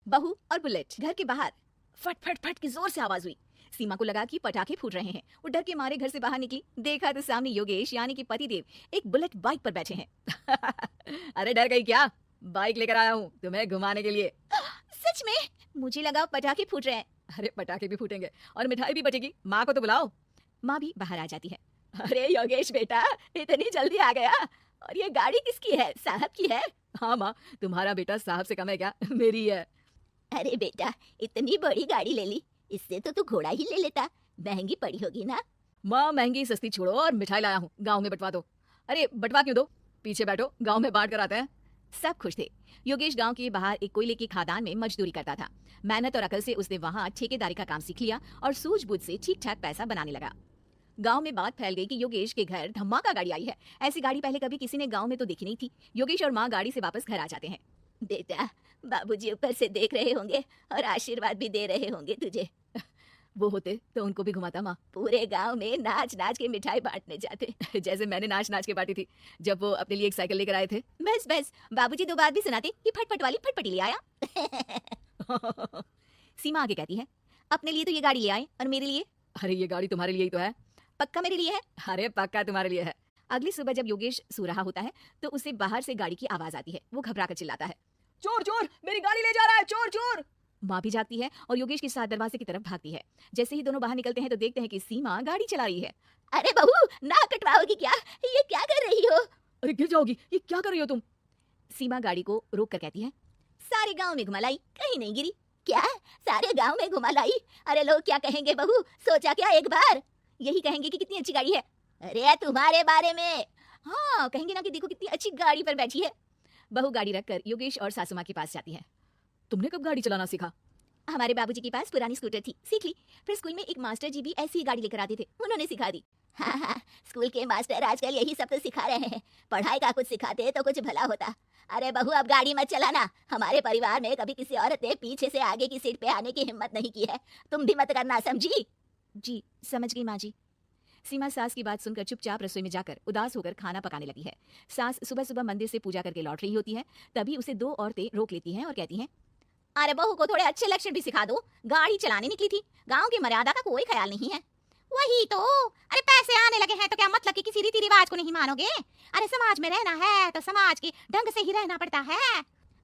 बहू और बुलेट। घर के बाहर फट फट फट की जोर से आवाज हुई। सीमा को लगा कि पटाखे फूट रहे हैं। वो डर के मारे घर से बाहर निकली। देखा तो सामने योगेश यानी कि पतिदेव एक बुलेट बाइक पर बैठे हैं। अरे डर गई क्या? बाइक लेकर आया हूँ तुम्हें घुमाने के लिए। सच में? मुझे लगा पटाखे फूट रहे हैं। अरे पटाखे भी फूटेंगे और मिठाई भी बचेगी। माँ को तो बुलाओ। माँ भी बाहर आ जाती है। अरे योगेश बेटा, इतनी जल्दी आ गया? और ये गाड़ी किसकी है? साहब की है? हाँ माँ, तुम्हारा बेटा साहब से कम है क्या? मेरी है। अरे बेटा, इतनी बड़ी गाड़ी ले ली, इससे तो तू घोड़ा ही ले लेता। महंगी पड़ी होगी ना? माँ महंगी सस्ती छोड़ो और मिठाई लाया हूँ, गांव में बंटवा दो। अरे बंटवा क्यों दो? पीछे बैठो, गांव में बांट कर आते हैं। सब खुश थे। योगेश गांव के बाहर एक कोयले की खदान में मजदूरी करता था। मेहनत और अकल से उसने वहां ठेकेदारी का काम सीख लिया और सूझबूझ से ठीक ठाक पैसा बनाने लगा। गांव में बात फैल गई कि योगेश के घर धमाका गाड़ी आई है। ऐसी गाड़ी पहले कभी किसी ने गांव में तो देखी नहीं थी। योगेश और माँ गाड़ी से वापस घर आ जाते हैं। बेटा, बाबूजी ऊपर से देख रहे होंगे और आशीर्वाद भी दे रहे होंगे तुझे। वो होते तो उनको भी घुमाता माँ। पूरे गांव में नाच नाच के मिठाई बांटने जाते। जैसे मैंने नाच नाच के बांटी थी जब वो अपने लिए एक साइकिल लेकर आए थे। बस बस, बाबूजी दो बात भी सुनाते कि फटफट वाली फटफटी ले आया। सीमा आगे कहती है, अपने लिए तो ये गाड़ी ले आए और मेरे लिए? अरे ये गाड़ी तुम्हारे लिए ही तो है। पक्का मेरे लिए है? अरे पक्का तुम्हारे लिए है। अगली सुबह जब योगेश सो रहा होता है तो उसे बाहर से गाड़ी की आवाज आती है। वो घबरा कर चिल्लाता है, चोर चोर, मेरी गाड़ी ले जा रहा है, चोर चोर। माँ भी जागती है और योगेश के साथ दरवाजे की तरफ भागती है। जैसे ही दोनों बाहर निकलते हैं तो देखते हैं कि सीमा गाड़ी चला रही है। अरे बहू, नाक कटवाओगी क्या? ये क्या कर रही हो? अरे गिर जाओगी, ये क्या कर रही हो तुम? सीमा गाड़ी को रोक कर कहती है, सारे गांव में घुमा लाई, कहीं नहीं गिरी। क्या? सारे गांव में घुमा लाई? अरे लोग क्या कहेंगे बहू, सोचा क्या एक बार? यही कहेंगे कि कितनी अच्छी गाड़ी है। अरे तुम्हारे बारे में। हाँ, कहेंगे ना कि देखो कितनी अच्छी गाड़ी पर बैठी है। बहू गाड़ी रखकर योगेश और सासू माँ के पास जाती है। तुमने कब गाड़ी चलाना सीखा? हमारे बाबूजी के पास पुरानी स्कूटर थी, सीख ली। फिर स्कूल में एक मास्टर जी भी ऐसी ही गाड़ी लेकर आते थे, उन्होंने सिखा दी। हाँ हाँ, स्कूल के मास्टर आजकल यही सब तो सिखा रहे हैं। पढ़ाई का कुछ सिखाते तो कुछ भला होता। अरे बहू, अब गाड़ी मत चलाना। हमारे परिवार में कभी किसी औरत ने पीछे से आगे की सीट पे आने की हिम्मत नहीं की है। तुम भी मत करना, समझी? जी समझ गई माँ जी। सीमा सास की बात सुनकर चुपचाप रसोई में जाकर उदास होकर खाना पकाने लगी है। सास सुबह सुबह मंदिर से पूजा करके लौट रही होती है। तभी उसे दो औरतें रोक लेती हैं और कहती हैं, अरे बहू को थोड़े अच्छे लक्षण भी सिखा दो। गाड़ी चलाने निकली थी, गांव की मर्यादा का कोई ख्याल नहीं है। वही तो। अरे पैसे आने लगे हैं तो क्या मतलब कि किसी रीति रिवाज को नहीं मानोगे? अरे समाज में रहना है तो समाज के ढंग से ही रहना पड़ता है।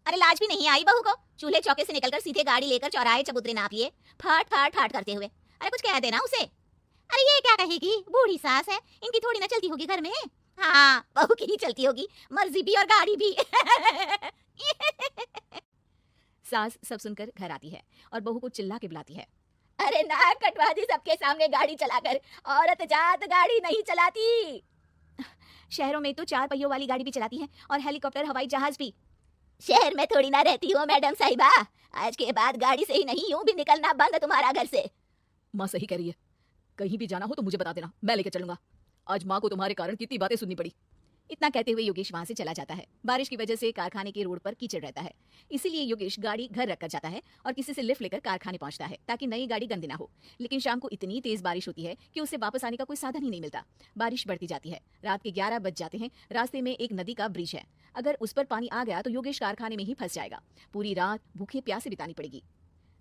अरे लाज भी नहीं आई बहू को? चूल्हे चौके से निकलकर सीधे गाड़ी लेकर चौराहे चबूतरे नाप लिए, फाट फाट फाट करते हुए। अरे कुछ कह देना उसे। अरे ये क्या कहेगी, बूढ़ी सास है, इनकी थोड़ी ना चलती होगी घर में। हाँ, बहू की ही चलती होगी, मर्जी भी और गाड़ी भी। सास सब सुनकर घर आती है और बहू को चिल्ला के बुलाती है, अरे नाक कटवा दी सबके सामने गाड़ी चलाकर। औरत जात गाड़ी नहीं चलाती। शहरों में तो 4 पहियों वाली गाड़ी भी चलाती है और हेलीकॉप्टर, हवाई जहाज भी। शहर में थोड़ी ना रहती हो मैडम साहिबा। आज के बाद गाड़ी से ही नहीं, यूं भी निकलना बंद तुम्हारा घर से। माँ सही कह रही है, कहीं भी जाना हो तो मुझे बता देना, मैं लेकर चलूंगा। आज माँ को तुम्हारे कारण कितनी बातें सुननी पड़ी। इतना कहते हुए योगेश वहां से चला जाता है। बारिश की वजह से कारखाने के रोड पर कीचड़ रहता है, इसीलिए योगेश गाड़ी घर रखकर जाता है और किसी से लिफ्ट लेकर कारखाने पहुंचता है ताकि नई गाड़ी गंदी ना हो। लेकिन शाम को इतनी तेज बारिश होती है कि उसे वापस आने का कोई साधन ही नहीं मिलता। बारिश बढ़ती जाती है, रात के 11 बज जाते हैं। रास्ते में एक नदी का ब्रिज है, अगर उस पर पानी आ गया तो योगेश कारखाने में ही फंस जाएगा। पूरी रात भूखे प्यासे बितानी पड़ेगी।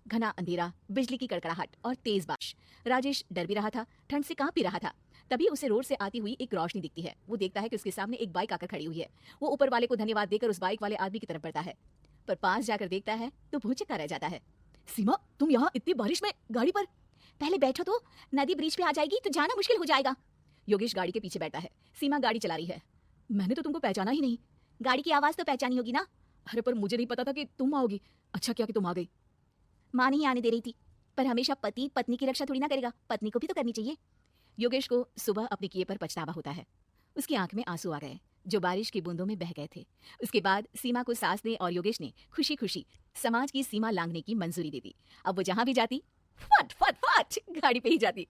घना अंधेरा, बिजली की कड़कड़ाहट और तेज बारिश। राजेश डर भी रहा था, ठंड से कांप भी रहा था। तभी उसे रोड से आती हुई एक रोशनी दिखती है। वो देखता है कि उसके सामने एक बाइक आकर खड़ी हुई है। वो ऊपर वाले को धन्यवाद देकर उस बाइक वाले आदमी की तरफ बढ़ता है, पर पास जाकर देखता है तो भौचक्का रह जाता है। सीमा, तुम यहाँ इतनी बारिश में गाड़ी पर? पहले बैठो तो, नदी ब्रिज पे आ जाएगी तो जाना मुश्किल हो जाएगा। योगेश गाड़ी के पीछे बैठता है। सीमा गाड़ी चला रही है। मैंने तो तुमको पहचाना ही नहीं। गाड़ी की आवाज तो पहचानी होगी ना? अरे पर मुझे नहीं पता था कि तुम आओगी। अच्छा किया कि तुम आ गई। माँ नहीं आने दे रही थी, पर हमेशा पति पत्नी की रक्षा थोड़ी ना करेगा, पत्नी को भी तो करनी चाहिए। योगेश को सुबह अपने किए पर पछतावा होता है। उसकी आंख में आंसू आ गए जो बारिश की बूंदों में बह गए थे। उसके बाद सीमा को सास ने और योगेश ने खुशी खुशी समाज की सीमा लांघने की मंजूरी दे दी। अब वो जहां भी जाती फट फट फट गाड़ी पे ही जाती।